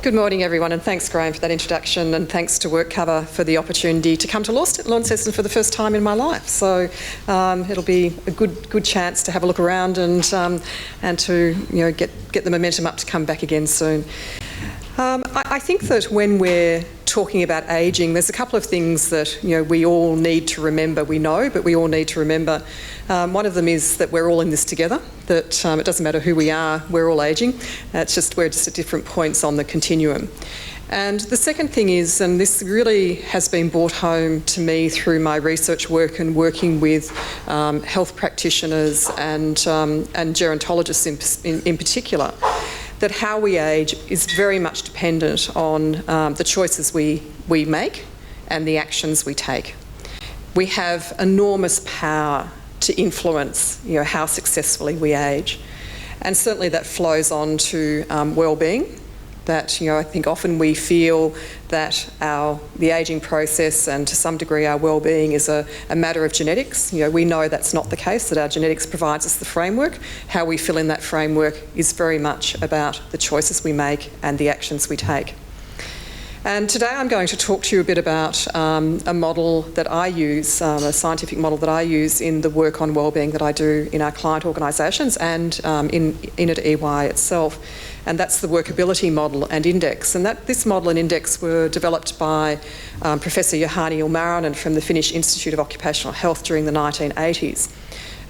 Good morning, everyone, and thanks, Graham, for that introduction, and thanks to WorkCover for the opportunity to come to Launceston for the first time in my life. So it'll be a good chance to have a look around and to get the momentum up to come back again soon. I think that when we're talking about ageing, there's a couple of things that we all need to remember. We know, but we all need to remember. One of them is that we're all in this together, that it doesn't matter who we are, we're all ageing. We're just at different points on the continuum. And the second thing is, and this really has been brought home to me through my research work and working with health practitioners and gerontologists in particular, that how we age is very much dependent on the choices we make and the actions we take. We have enormous power to influence how successfully we age. And certainly that flows on to well-being. That I think often we feel that the ageing process and to some degree our well-being is a matter of genetics. We know that's not the case, that our genetics provides us the framework. How we fill in that framework is very much about the choices we make and the actions we take. And today I'm going to talk to you a bit about a model that I use, a scientific model that I use in the work on wellbeing that I do in our client organisations and in at EY itself. And that's the Workability Model and Index. And this model and index were developed by Professor Juhani Ilmarinen from the Finnish Institute of Occupational Health during the 1980s.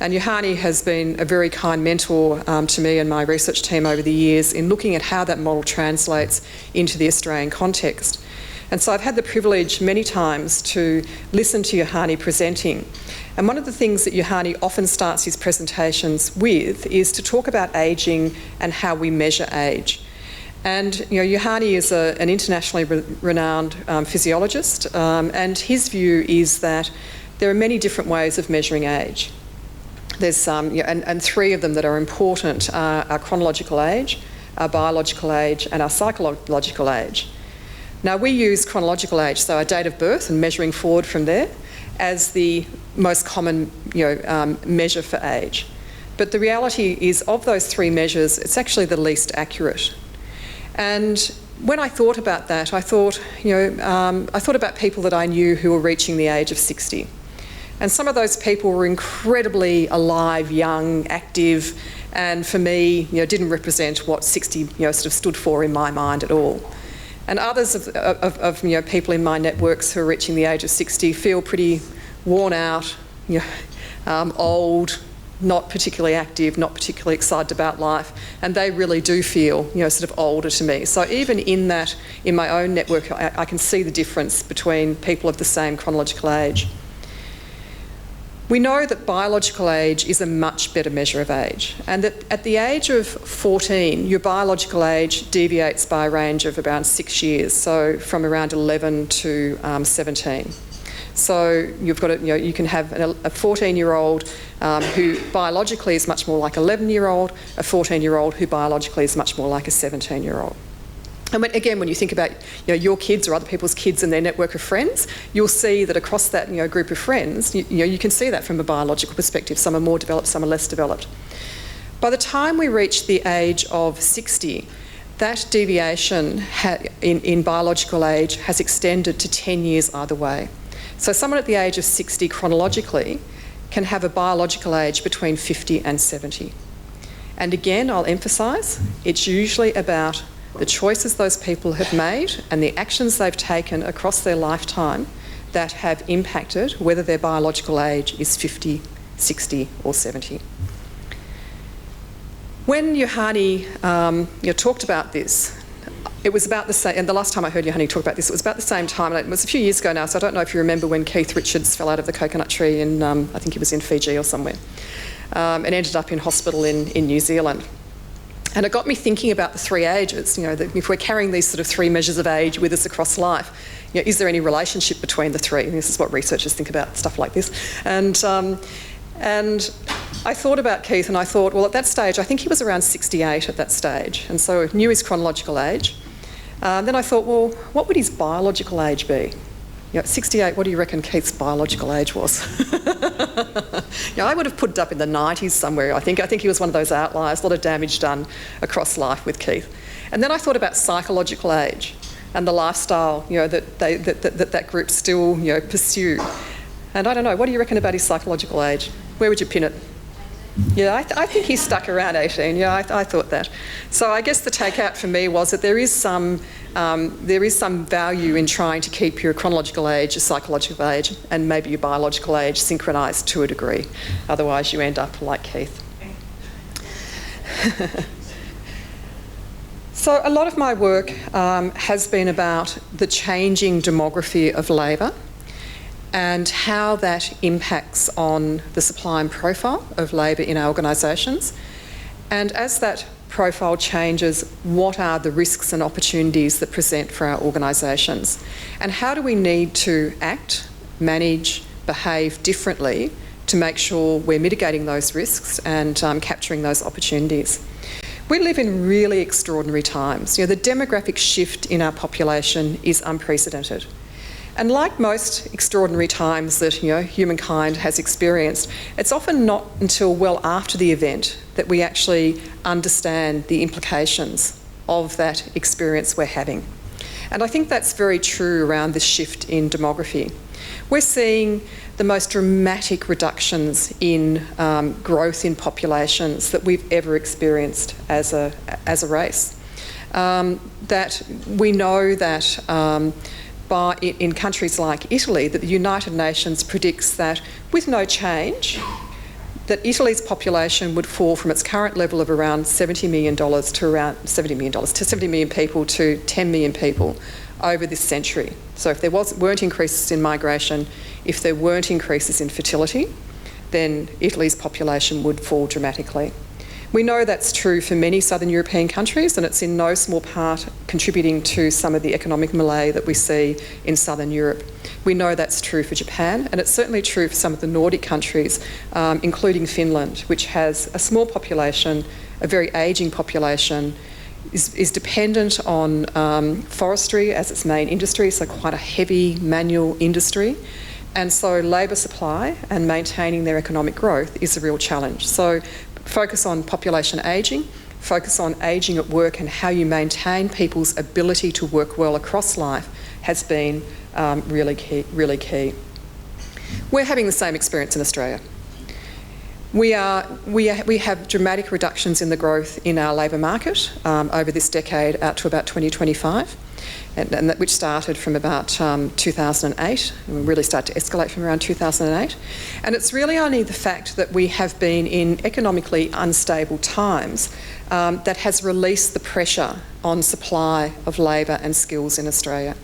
And Juhani has been a very kind mentor to me and my research team over the years in looking at how that model translates into the Australian context. And so I've had the privilege many times to listen to Juhani presenting. And one of the things that Juhani often starts his presentations with is to talk about ageing and how we measure age. And Juhani is an internationally renowned physiologist, and his view is that there are many different ways of measuring age. There's and three of them that are important are our chronological age, our biological age, and our psychological age. Now we use chronological age, so our date of birth and measuring forward from there, as the most common measure for age. But the reality is, of those three measures, it's actually the least accurate. And when I thought about that, I thought about people that I knew who were reaching the age of 60. And some of those people were incredibly alive, young, active, and for me, didn't represent what 60 sort of stood for in my mind at all. And others of people in my networks who are reaching the age of 60 feel pretty worn out, old, not particularly active, not particularly excited about life, and they really do feel sort of older to me. So even in my own network, I can see the difference between people of the same chronological age. We know that biological age is a much better measure of age, and that at the age of 14, your biological age deviates by a range of around 6 years, so from around 11 to 17. So you've got you can have a 14-year-old who biologically is much more like an 11-year-old, a 14-year-old who biologically is much more like a 17-year-old. And when you think about your kids or other people's kids and their network of friends, you'll see that across that group of friends, you can see that from a biological perspective. Some are more developed, some are less developed. By the time we reach the age of 60, that deviation in biological age has extended to 10 years either way. So someone at the age of 60 chronologically can have a biological age between 50 and 70. And again, I'll emphasise, it's usually about the choices those people have made and the actions they've taken across their lifetime that have impacted whether their biological age is 50, 60 or 70. When Juhani talked about this, it was about the same, and the last time I heard Juhani talk about this, it was about the same time, and it was a few years ago now, so I don't know if you remember when Keith Richards fell out of the coconut tree in, I think he was in Fiji or somewhere, and ended up in hospital in New Zealand. And it got me thinking about the three ages, that if we're carrying these sort of three measures of age with us across life, is there any relationship between the three? And this is what researchers think about stuff like this. And I thought about Keith and I thought, well, at that stage, I think he was around 68 at that stage. And so I knew his chronological age. Then I thought, well, what would his biological age be? At 68, what do you reckon Keith's biological age was? I would have put it up in the 90s somewhere, I think. I think he was one of those outliers, a lot of damage done across life with Keith. And then I thought about psychological age and the lifestyle, that group still, pursue. And I don't know, what do you reckon about his psychological age? Where would you pin it? Yeah, I think he stuck around 18. Yeah, I thought that. So I guess the takeout for me was that there is some value in trying to keep your chronological age, your psychological age, and maybe your biological age synchronised to a degree. Otherwise, you end up like Keith. So a lot of my work has been about the changing demography of labour and how that impacts on the supply and profile of labour in our organisations. And as that profile changes, what are the risks and opportunities that present for our organisations? And how do we need to act, manage, behave differently to make sure we're mitigating those risks and capturing those opportunities? We live in really extraordinary times. The demographic shift in our population is unprecedented. And like most extraordinary times that humankind has experienced, it's often not until well after the event that we actually understand the implications of that experience we're having. And I think that's very true around this shift in demography. We're seeing the most dramatic reductions in growth in populations that we've ever experienced as a race. That we know that in countries like Italy, that the United Nations predicts that with no change, that Italy's population would fall from its current level of around $70 million to around $70 million, to 70 million people to 10 million people over this century. So if there weren't increases in migration, if there weren't increases in fertility, then Italy's population would fall dramatically. We know that's true for many southern European countries, and it's in no small part contributing to some of the economic malaise that we see in southern Europe. We know that's true for Japan, and it's certainly true for some of the Nordic countries, including Finland, which has a small population, a very ageing population, is dependent on forestry as its main industry, so quite a heavy manual industry. And so labour supply and maintaining their economic growth is a real challenge. So focus on population ageing, focus on ageing at work and how you maintain people's ability to work well across life has been really key. We're having the same experience in Australia. We have dramatic reductions in the growth in our labour market over this decade out to about 2025, and which started from about 2008 and really started to escalate from around 2008. And it's really only the fact that we have been in economically unstable times that has released the pressure on supply of labour and skills in Australia.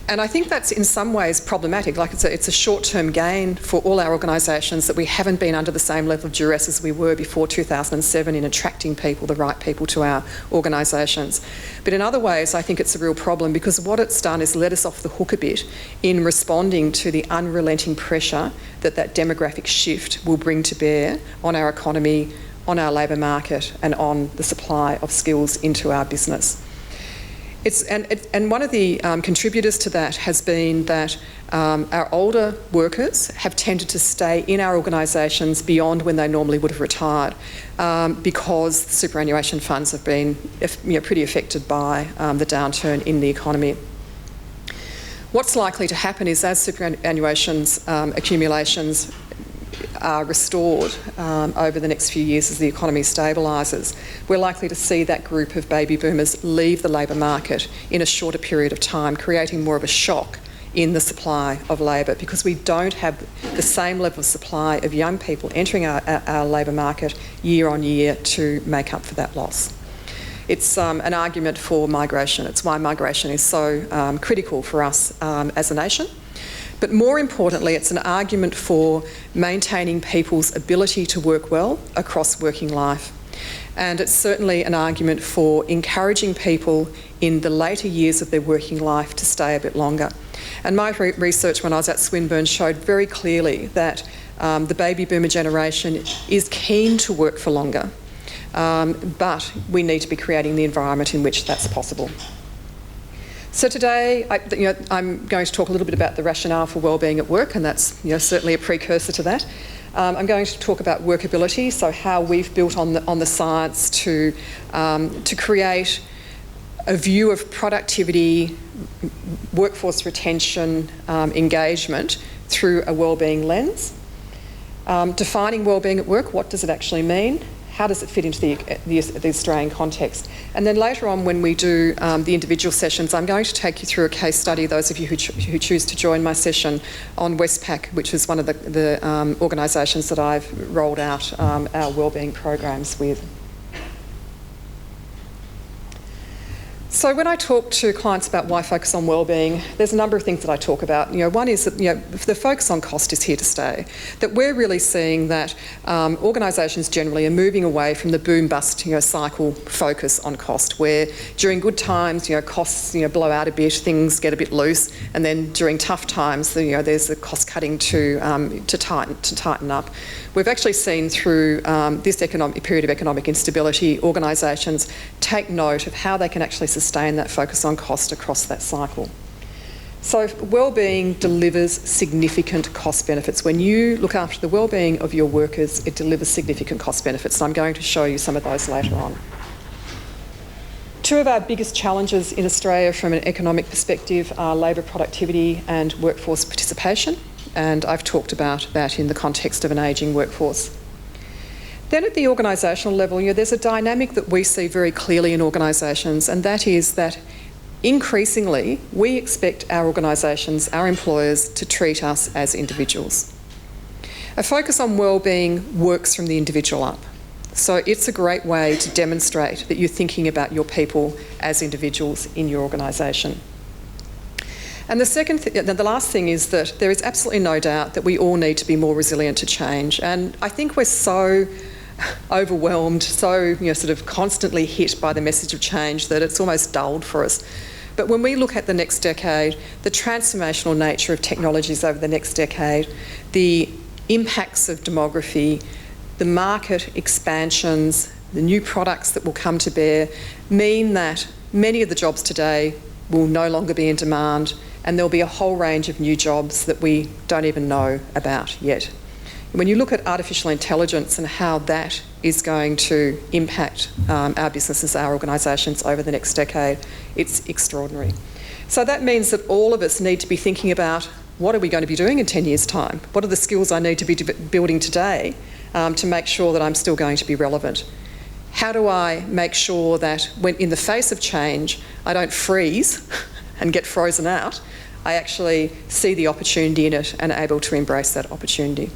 And I think that's in some ways problematic. Like it's a short-term gain for all our organisations that we haven't been under the same level of duress as we were before 2007 in attracting people, the right people to our organisations. But in other ways, I think it's a real problem because what it's done is let us off the hook a bit in responding to the unrelenting pressure that demographic shift will bring to bear on our economy, on our labour market and on the supply of skills into our business. And one of the contributors to that has been that our older workers have tended to stay in our organisations beyond when they normally would have retired because the superannuation funds have been pretty affected by the downturn in the economy. What's likely to happen is as superannuation's accumulations are restored over the next few years as the economy stabilises, we're likely to see that group of baby boomers leave the labour market in a shorter period of time, creating more of a shock in the supply of labour because we don't have the same level of supply of young people entering our labour market year on year to make up for that loss. It's an argument for migration. It's why migration is so critical for us as a nation. But more importantly, it's an argument for maintaining people's ability to work well across working life. And it's certainly an argument for encouraging people in the later years of their working life to stay a bit longer. And my research when I was at Swinburne showed very clearly that the baby boomer generation is keen to work for longer, but we need to be creating the environment in which that's possible. So today, I'm going to talk a little bit about the rationale for wellbeing at work, and that's certainly a precursor to that. I'm going to talk about workability, so how we've built on the science to create a view of productivity, workforce retention, engagement through a wellbeing lens. Defining wellbeing at work, what does it actually mean? How does it fit into the Australian context? And then later on, when we do the individual sessions, I'm going to take you through a case study, those of you who choose to join my session, on Westpac, which is one of the organisations that I've rolled out our wellbeing programs with. So when I talk to clients about why focus on wellbeing, there's a number of things that I talk about. One is that the focus on cost is here to stay. That we're really seeing that organisations generally are moving away from the boom-bust cycle focus on cost, where during good times costs blow out a bit, things get a bit loose, and then during tough times there's the cost cutting to tighten up. We've actually seen through this period of economic instability, organisations take note of how they can actually sustain that focus on cost across that cycle. So wellbeing delivers significant cost benefits. When you look after the wellbeing of your workers, it delivers significant cost benefits. And I'm going to show you some of those later on. Two of our biggest challenges in Australia from an economic perspective are labour productivity and workforce participation. And I've talked about that in the context of an ageing workforce. Then at the organisational level, there's a dynamic that we see very clearly in organisations, and that is that increasingly we expect our organisations, our employers, to treat us as individuals. A focus on wellbeing works from the individual up. So it's a great way to demonstrate that you're thinking about your people as individuals in your organisation. And the last thing is that there is absolutely no doubt that we all need to be more resilient to change. And I think we're so overwhelmed, so sort of constantly hit by the message of change that it's almost dulled for us. But when we look at the next decade, the transformational nature of technologies over the next decade, the impacts of demography, the market expansions, the new products that will come to bear, mean that many of the jobs today will no longer be in demand, and there'll be a whole range of new jobs that we don't even know about yet. When you look at artificial intelligence and how that is going to impact our businesses, our organisations over the next decade, it's extraordinary. So that means that all of us need to be thinking about what are we going to be doing in 10 years' time? What are the skills I need to be building today to make sure that I'm still going to be relevant? How do I make sure that when in the face of change, I don't freeze and get frozen out? I actually see the opportunity in it and able to embrace that opportunity.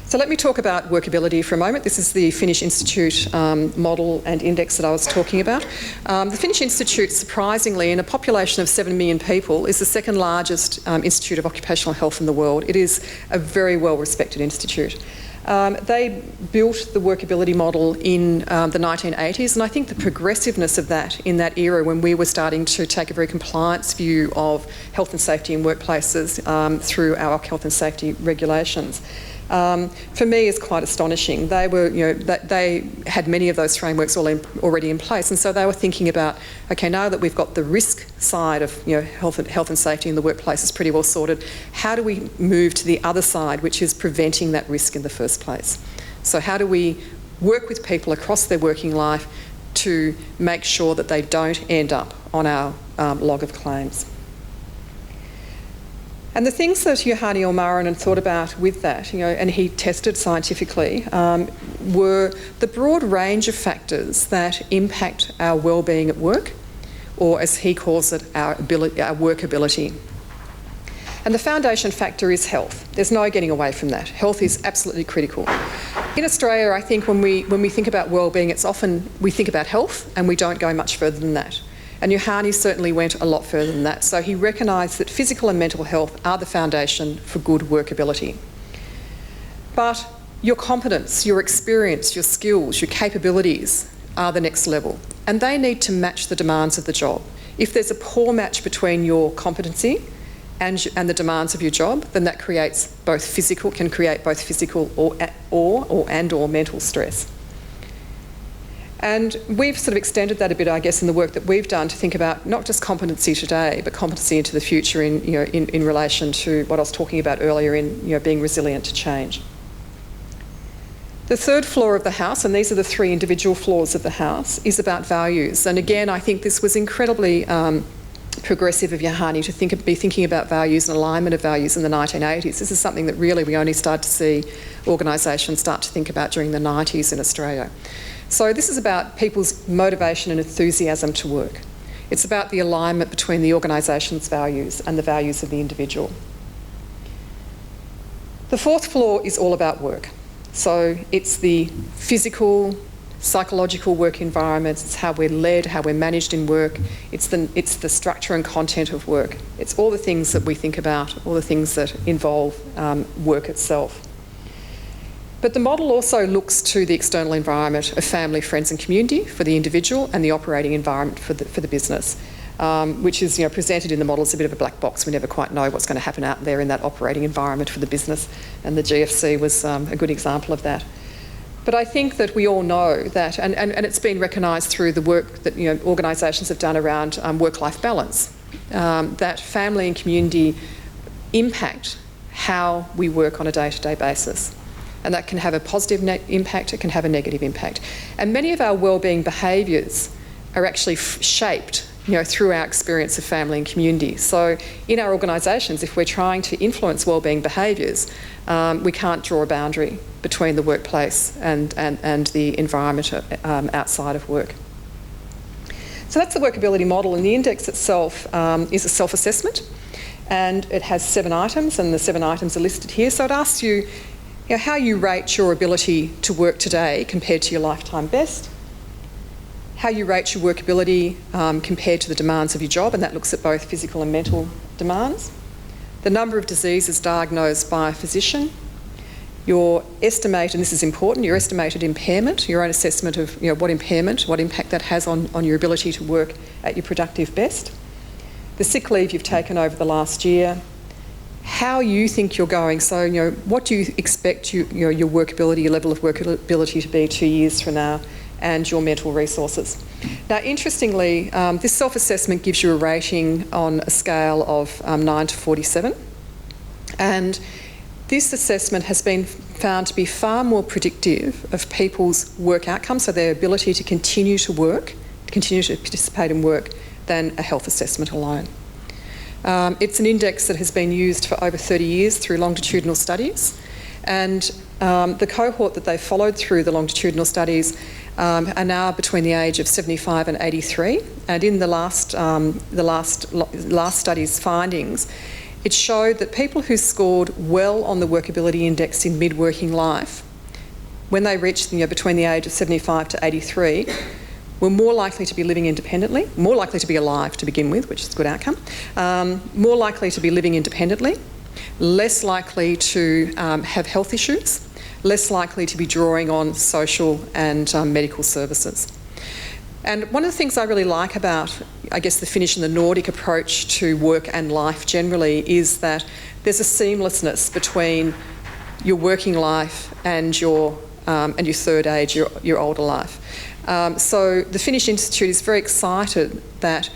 So let me talk about workability for a moment. This is the Finnish Institute model and index that I was talking about. The Finnish Institute, surprisingly, in a population of 7 million people, is the second largest institute of occupational health in the world. It is a very well-respected institute. They built the workability model in the 1980s, and I think the progressiveness of that in that era when we were starting to take a very compliance view of health and safety in workplaces through our health and safety regulations, for me is quite astonishing. They were, they had many of those frameworks already in place, and so they were thinking about, okay, now that we've got the risk side of health and safety in the workplace is pretty well sorted, how do we move to the other side, which is preventing that risk in the first place? So how do we work with people across their working life to make sure that they don't end up on our log of claims? And the things that Juhani Ilmarinen thought about with that, and he tested scientifically, were the broad range of factors that impact our wellbeing at work, or as he calls it, our workability. And the foundation factor is health. There's no getting away from that. Health is absolutely critical. In Australia, I think when we think about wellbeing, it's often we think about health and we don't go much further than that. And Juhani certainly went a lot further than that. So he recognised that physical and mental health are the foundation for good workability. But your competence, your experience, your skills, your capabilities are the next level. And they need to match the demands of the job. If there's a poor match between your competency and the demands of your job, then that can create both physical or mental stress. And we've sort of extended that a bit, I guess, in the work that we've done to think about not just competency today, but competency into the future in relation to what I was talking about earlier in being resilient to change. The third floor of the house, and these are the three individual floors of the house, is about values. And again, I think this was incredibly progressive of Yohani to be thinking about values and alignment of values in the 1980s. This is something that really we only started to see organisations start to think about during the 90s in Australia. So this is about people's motivation and enthusiasm to work. It's about the alignment between the organisation's values and the values of the individual. The fourth floor is all about work. So it's the physical, psychological work environments, it's how we're led, how we're managed in work, it's the structure and content of work. It's all the things that we think about, all the things that involve work itself. But the model also looks to the external environment of family, friends and community for the individual and the operating environment for the business, which is presented in the model as a bit of a black box. We never quite know what's going to happen out there in that operating environment for the business, and the GFC was a good example of that. But I think that we all know that, and it's been recognised through the work that organisations have done around work-life balance, that family and community impact how we work on a day-to-day basis. And that can have a positive impact, it can have a negative impact. And many of our wellbeing behaviours are actually shaped through our experience of family and community. So in our organisations, if we're trying to influence wellbeing behaviours, we can't draw a boundary between the workplace and the environment outside of work. So that's the workability model, and the index itself is a self-assessment, and it has 7 items, and the 7 items are listed here. So it asks you how you rate your ability to work today compared to your lifetime best, how you rate your workability compared to the demands of your job, and that looks at both physical and mental demands, the number of diseases diagnosed by a physician, your estimated, and this is important, your estimated impairment, your own assessment of what impact that has on your ability to work at your productive best, the sick leave you've taken over the last year, how you think you're going. So, what do you expect your workability, your level of workability to be 2 years from now, and your mental resources. Now, interestingly, this self-assessment gives you a rating on a scale of 9 to 47. And this assessment has been found to be far more predictive of people's work outcomes, so their ability to continue to work, continue to participate in work, than a health assessment alone. It's an index that has been used for over 30 years through longitudinal studies, and the cohort that they followed through the longitudinal studies are now between the age of 75 and 83, and in the last study's findings, it showed that people who scored well on the Workability Index in mid-working life, when they reached between the age of 75 to 83, were more likely to be living independently, more likely to be alive to begin with, which is a good outcome, more likely to be living independently, less likely to have health issues, less likely to be drawing on social and medical services. And one of the things I really like about, I guess, the Finnish and the Nordic approach to work and life generally is that there's a seamlessness between your working life and your third age, your older life. So the Finnish Institute is very excited that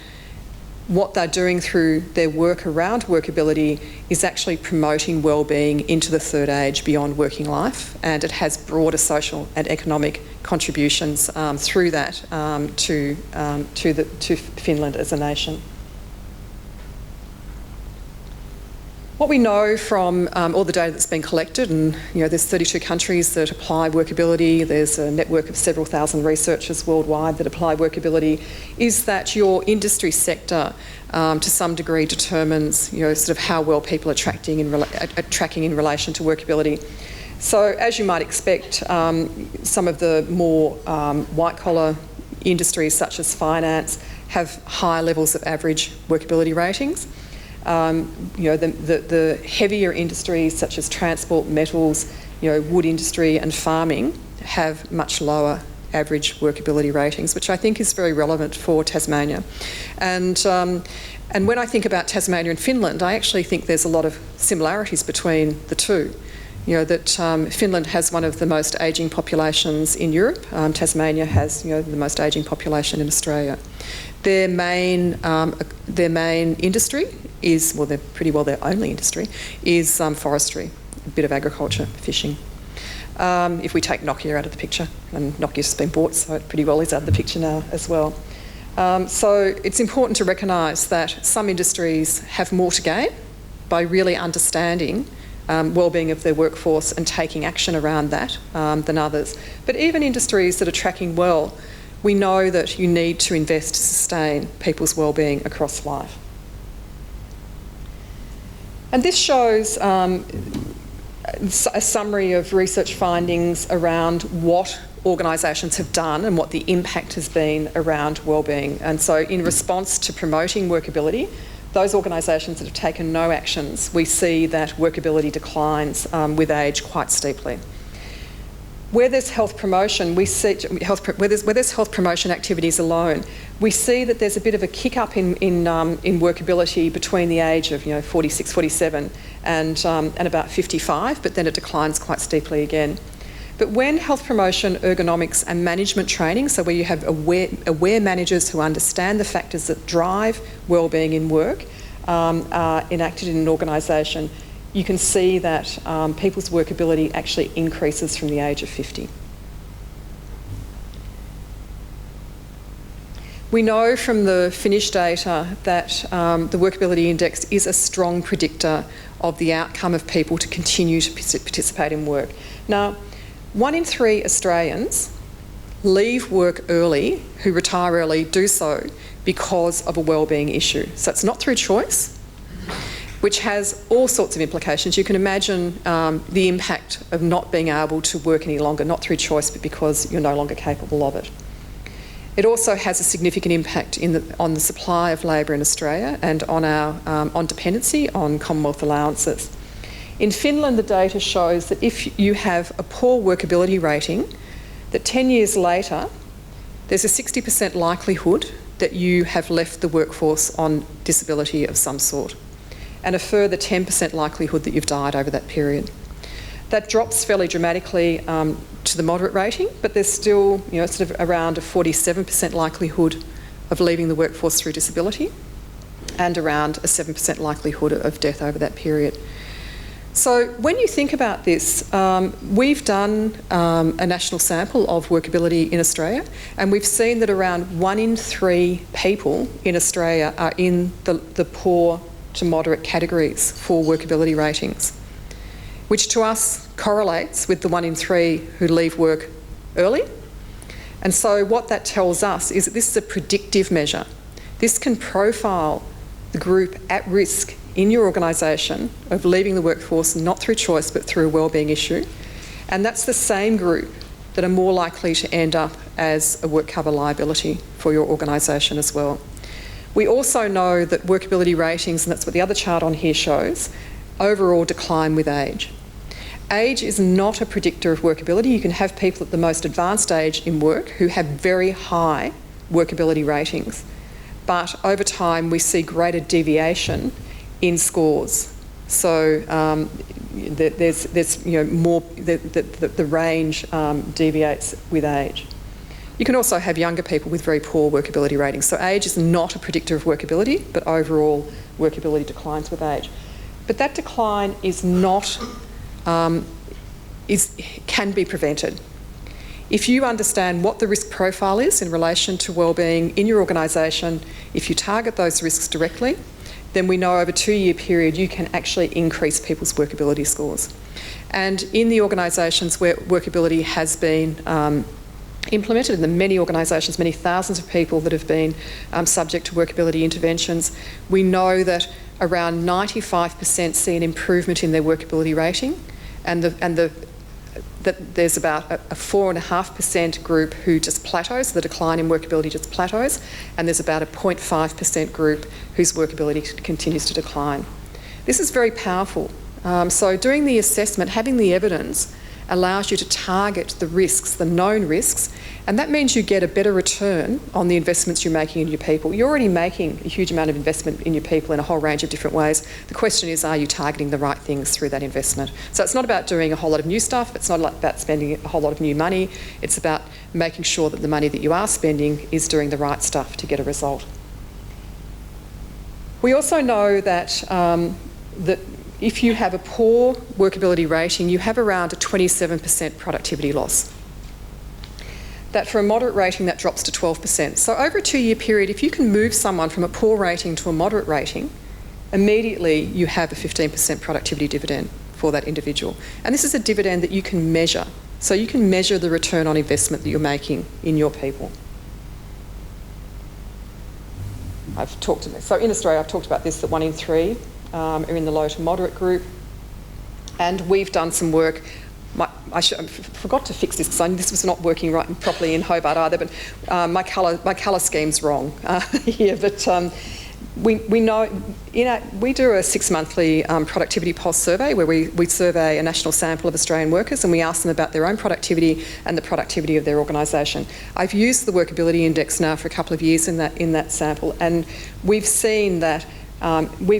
what they're doing through their work around workability is actually promoting wellbeing into the third age beyond working life, and it has broader social and economic contributions through that to Finland as a nation. What we know from all the data that's been collected, and there's 32 countries that apply workability, there's a network of several thousand researchers worldwide that apply workability, is that your industry sector to some degree determines sort of how well people are tracking in relation to workability. So as you might expect, some of the more white-collar industries such as finance have high levels of average workability ratings. The heavier industries such as transport, metals, wood industry and farming have much lower average workability ratings, which I think is very relevant for Tasmania. And when I think about Tasmania and Finland, I actually think there's a lot of similarities between the two. Finland has one of the most ageing populations in Europe. Tasmania has the most ageing population in Australia. Their main industry is, well, their only industry is forestry, a bit of agriculture, fishing. if we take Nokia out of the picture, and Nokia's just been bought, so it pretty well is out of the picture now as well. So it's important to recognise that some industries have more to gain by really understanding wellbeing of their workforce and taking action around that than others. But even industries that are tracking well, we know that you need to invest to sustain people's wellbeing across life. And this shows a summary of research findings around what organisations have done and what the impact has been around wellbeing. And so in response to promoting workability, those organisations that have taken no actions, we see that workability declines with age quite steeply. Where there's health promotion, we see where there's health promotion activities alone, we see that there's a bit of a kick up in workability between the age of 46, 47 and about 55, but then it declines quite steeply again. But when health promotion, ergonomics and management training, so where you have aware managers who understand the factors that drive wellbeing in work, are enacted in an organisation, you can see that people's workability actually increases from the age of 50. We know from the Finnish data that the Workability Index is a strong predictor of the outcome of people to continue to participate in work. Now, 1 in 3 Australians leave work early, who retire early, do so because of a wellbeing issue. So it's not through choice, which has all sorts of implications. You can imagine the impact of not being able to work any longer, not through choice, but because you're no longer capable of it. It also has a significant impact on the supply of labour in Australia and on our on dependency on Commonwealth allowances. In Finland, the data shows that if you have a poor workability rating, that 10 years later, there's a 60% likelihood that you have left the workforce on disability of some sort, and a further 10% likelihood that you've died over that period. That drops fairly dramatically to the moderate rating, but there's still sort of around a 47% likelihood of leaving the workforce through disability and around a 7% likelihood of death over that period. So when you think about this, we've done a national sample of workability in Australia, and we've seen that around 1 in 3 people in Australia are in the poor to moderate categories for workability ratings, which to us correlates with the 1 in 3 who leave work early. And so what that tells us is that this is a predictive measure. This can profile the group at risk in your organisation of leaving the workforce not through choice but through a wellbeing issue. And that's the same group that are more likely to end up as a WorkCover liability for your organisation as well. We also know that workability ratings, and that's what the other chart on here shows, overall decline with age. Age is not a predictor of workability. You can have people at the most advanced age in work who have very high workability ratings, but over time we see greater deviation in scores. So there's more, the range deviates with age. You can also have younger people with very poor workability ratings. So age is not a predictor of workability, but overall workability declines with age. But that decline is not, can be prevented. If you understand what the risk profile is in relation to wellbeing in your organisation, if you target those risks directly, then we know over a 2-year period you can actually increase people's workability scores. And in the organisations where workability has been implemented, in the many organisations, many thousands of people that have been subject to workability interventions, we know that around 95% see an improvement in their workability rating, and that there's about a 4.5% group who just plateaus, the decline in workability just plateaus, and there's about a 0.5% group whose workability continues to decline. This is very powerful. So doing the assessment, having the evidence, allows you to target the risks, the known risks, and that means you get a better return on the investments you're making in your people. You're already making a huge amount of investment in your people in a whole range of different ways. The question is, are you targeting the right things through that investment? So it's not about doing a whole lot of new stuff, it's not about spending a whole lot of new money, it's about making sure that the money that you are spending is doing the right stuff to get a result. We also know that if you have a poor workability rating, you have around a 27% productivity loss. That for a moderate rating, that drops to 12%. So over a 2-year period, if you can move someone from a poor rating to a moderate rating, immediately you have a 15% productivity dividend for that individual. And this is a dividend that you can measure. So you can measure the return on investment that you're making in your people. So in Australia, I've talked about this, that 1 in 3 are in the low to moderate group. And we've done some work. I forgot to fix this because this was not working right and properly in Hobart either, but my colour scheme's wrong here. But we know, we do a 6-monthly productivity pulse survey where we survey a national sample of Australian workers and we ask them about their own productivity and the productivity of their organisation. I've used the Workability Index now for a couple of years in that sample, and we've seen that we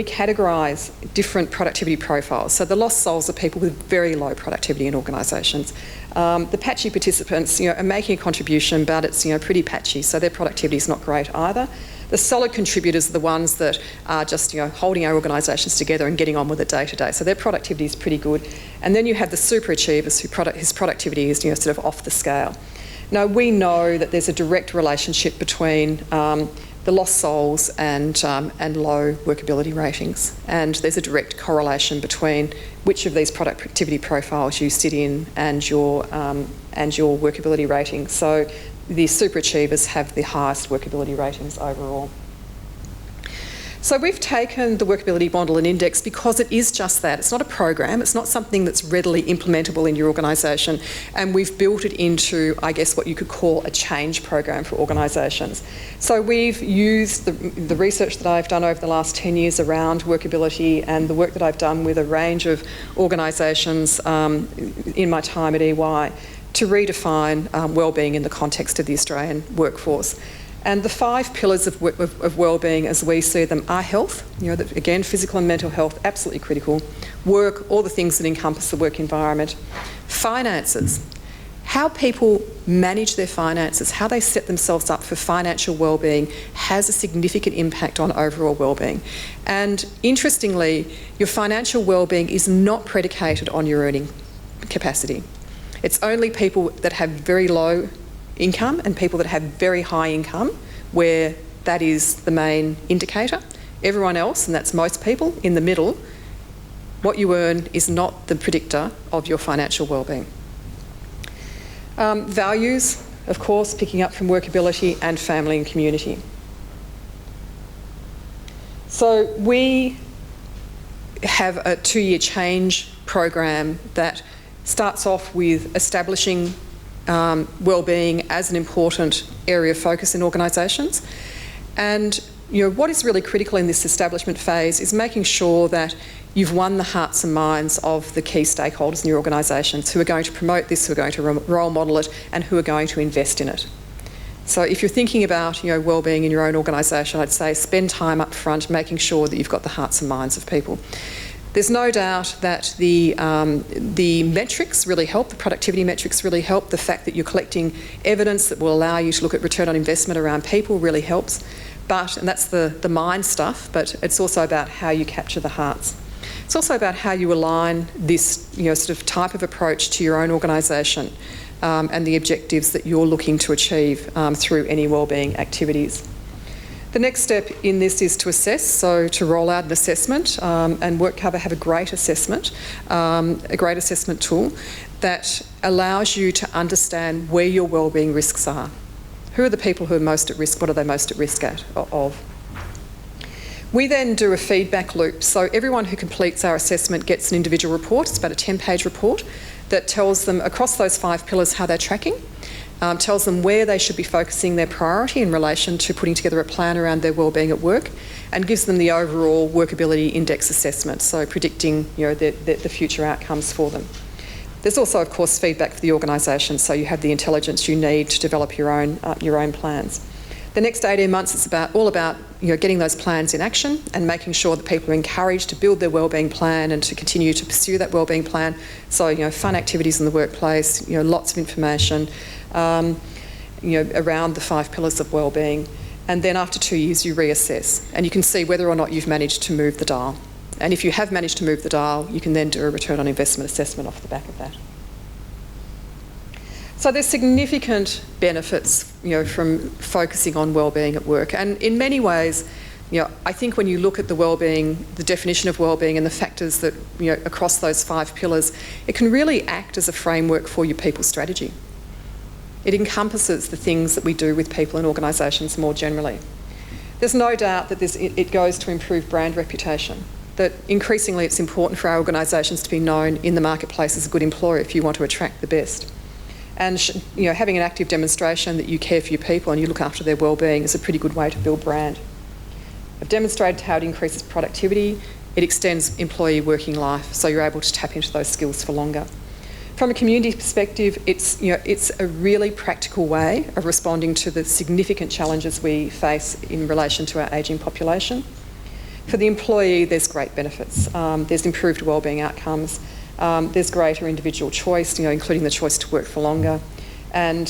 categorise different productivity profiles. So the lost souls are people with very low productivity in organisations. The patchy participants, are making a contribution, but it's pretty patchy, so their productivity is not great either. The solid contributors are the ones that are just holding our organisations together and getting on with it day to day. So their productivity is pretty good. And then you have the super achievers whose productivity is sort of off the scale. Now we know that there's a direct relationship between the lost souls and low workability ratings, and there's a direct correlation between which of these productivity profiles you sit in and your workability rating. So the super achievers have the highest workability ratings overall. So we've taken the Workability Bundle and Index because it is just that. It's not a program, it's not something that's readily implementable in your organisation, and we've built it into, I guess, what you could call a change program for organisations. So we've used the research that I've done over the last 10 years around workability and the work that I've done with a range of organisations in my time at EY to redefine wellbeing in the context of the Australian workforce. And the 5 pillars of wellbeing as we see them are health, again, physical and mental health, absolutely critical. Work, all the things that encompass the work environment. Finances, how people manage their finances, how they set themselves up for financial wellbeing has a significant impact on overall wellbeing. And interestingly, your financial wellbeing is not predicated on your earning capacity. It's only people that have very low income and people that have very high income where that is the main indicator. Everyone else, and that's most people, in the middle, what you earn is not the predictor of your financial wellbeing. Values, of course, picking up from workability, and family and community. So we have a 2-year change program that starts off with establishing wellbeing as an important area of focus in organisations. And what is really critical in this establishment phase is making sure that you've won the hearts and minds of the key stakeholders in your organisations who are going to promote this, who are going to role model it, and who are going to invest in it. So if you're thinking about wellbeing in your own organisation, I'd say spend time up front making sure that you've got the hearts and minds of people. There's no doubt that the metrics really help, the productivity metrics really help. The fact that you're collecting evidence that will allow you to look at return on investment around people really helps. And that's the mind stuff, but it's also about how you capture the hearts. It's also about how you align this sort of type of approach to your own organisation and the objectives that you're looking to achieve through any wellbeing activities. The next step in this is to assess, so to roll out an assessment, and WorkCover have a great assessment tool that allows you to understand where your wellbeing risks are. Who are the people who are most at risk? What are they most at risk of? We then do a feedback loop. So everyone who completes our assessment gets an individual report. It's about a 10-page report that tells them across those 5 pillars how they're tracking. Tells them where they should be focusing their priority in relation to putting together a plan around their wellbeing at work, and gives them the overall Workability Index assessment, so predicting the future outcomes for them. There's also, of course, feedback for the organisation, so you have the intelligence you need to develop your own plans. The next 18 months is all about getting those plans in action and making sure that people are encouraged to build their wellbeing plan and to continue to pursue that wellbeing plan. So fun activities in the workplace, lots of information around the 5 pillars of wellbeing. And then after 2 years you reassess and you can see whether or not you've managed to move the dial. And if you have managed to move the dial, you can then do a return on investment assessment off the back of that. So there's significant benefits, from focusing on wellbeing at work. And in many ways, I think when you look at the wellbeing, the definition of wellbeing and the factors that, across those 5 pillars, it can really act as a framework for your people strategy. It encompasses the things that we do with people and organisations more generally. There's no doubt that it goes to improve brand reputation, that increasingly it's important for our organisations to be known in the marketplace as a good employer if you want to attract the best. And having an active demonstration that you care for your people and you look after their wellbeing is a pretty good way to build brand. I've demonstrated how it increases productivity, it extends employee working life, so you're able to tap into those skills for longer. From a community perspective, it's a really practical way of responding to the significant challenges we face in relation to our ageing population. For the employee, there's great benefits. There's improved wellbeing outcomes. There's greater individual choice, including the choice to work for longer, and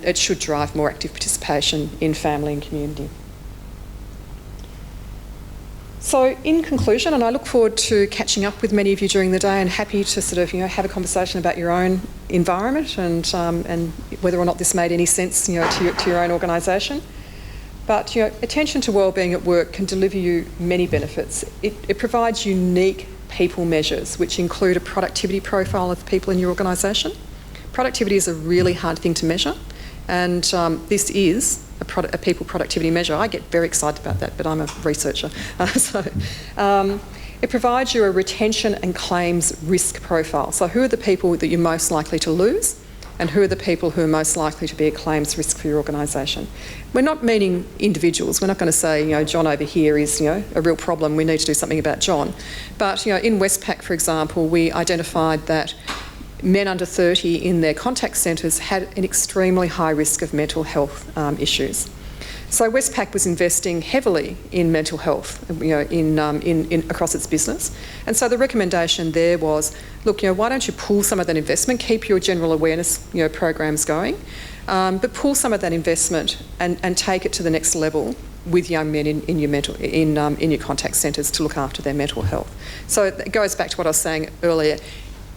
it should drive more active participation in family and community. So in conclusion, and I look forward to catching up with many of you during the day and happy to sort of, have a conversation about your own environment and whether or not this made any sense, to your own organisation. But, attention to wellbeing at work can deliver you many benefits. It provides unique people measures, which include a productivity profile of people in your organisation. Productivity is a really hard thing to measure, and this is a people productivity measure. I get very excited about that, but I'm a researcher. It provides you a retention and claims risk profile. So who are the people that you're most likely to lose, and who are the people who are most likely to be a claims risk for your organisation? We're not meaning individuals. We're not going to say, John over here is, a real problem, we need to do something about John. But, in Westpac, for example, we identified that men under 30 in their contact centres had an extremely high risk of mental health issues. So Westpac was investing heavily in mental health, across its business. And so the recommendation there was, look, why don't you pool some of that investment, keep your general awareness, programs going, but pool some of that investment and take it to the next level with young men in your contact centres to look after their mental health. So it goes back to what I was saying earlier.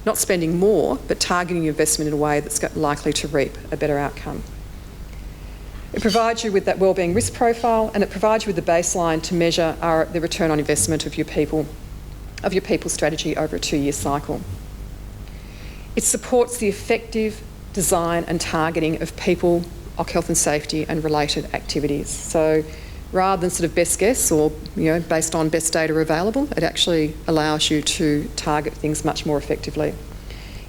Not spending more, but targeting your investment in a way that's likely to reap a better outcome. It provides you with that wellbeing risk profile, and it provides you with the baseline to measure the return on investment of your people strategy over a 2-year cycle. It supports the effective design and targeting of people, health and safety and related activities. So rather than sort of best guess or, based on best data available, it actually allows you to target things much more effectively.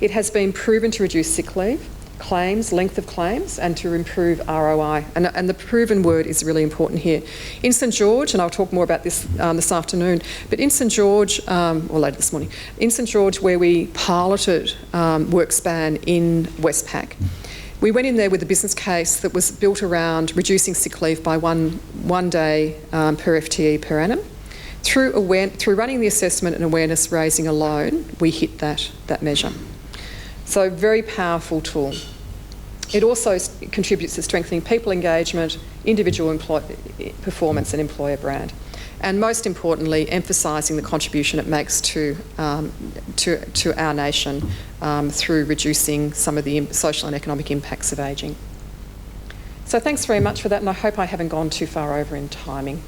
It has been proven to reduce sick leave, claims, length of claims, and to improve ROI. And the proven word is really important here. In St George, and I'll talk more about this this afternoon, but in St George, or later this morning, in St George where we piloted WorkSpan in Westpac, we went in there with a business case that was built around reducing sick leave by one day per FTE per annum. Through running the assessment and awareness raising alone, we hit that measure. So very powerful tool. It also contributes to strengthening people engagement, individual performance and employer brand. And most importantly, emphasising the contribution it makes to our nation through reducing some of the social and economic impacts of ageing. So thanks very much for that, and I hope I haven't gone too far over in timing.